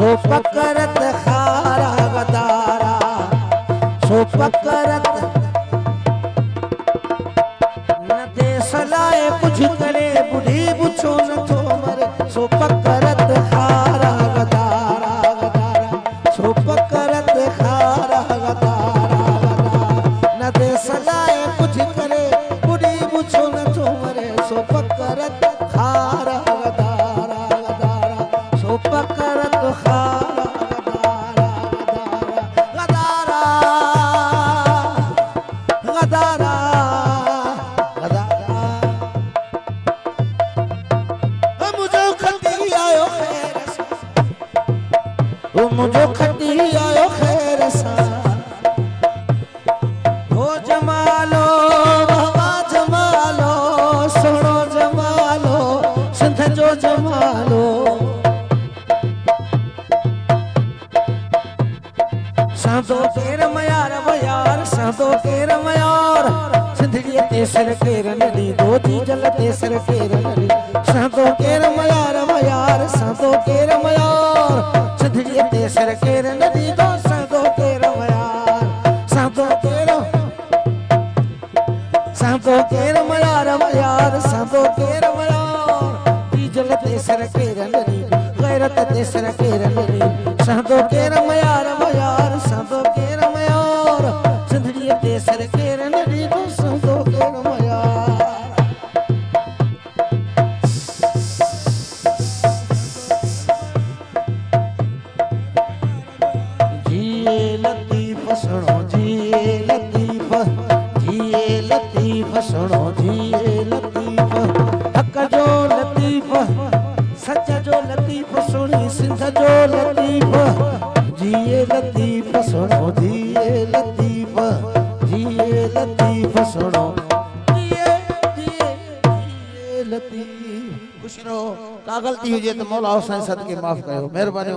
सो पकड़त खारा गदारा सो पकड़त न देश लाए कुछ करे बुढ़ी बुछो न थो मरे सो पकड़त खारा गदारा गदारा सो पकड़त खारा गदारा न देश लाए कुछ करे बुढ़ी बुछो न थो मरे सो पकड़त खारा गदारा गदारा सो पकड़त खारा गदारा गदारा गदारा मुझे खती आयो खैर सा मुझे खती आयो खैर सा हो जमालो बाबा जमालो सुनो जमालो सिंध जो जमालो साधो केर मयार वयार साधो केर मयार सिंधड़ी तेसर केर नदी दो जी जल तेसर केर नदी साधो केर मयार वयार साधो केर मयार सिंधड़ी तेसर केर नदी दो साधो केर मयार साधो केर मयार वयार साधो केर मयार जी जल तेसर केर नदी गैरत तेसर केर नदी साधो केर मयार वयार साधो केर मयार सिंधड़ी तेसर केर नदी दो साधो केर मयार जिए लतीफ सुनो जिए लतीफ सुनो जिए लतीफ हक जो लतीफ सच जो लतीफ सुनी सिंध जो लतीफ जिए लतीफ सुनो जिए लतीफ सुनो जिए लतीफ खुश रहो का गलती हुजे तो मौला हुसैन सदके माफ कयो मेहरबानी।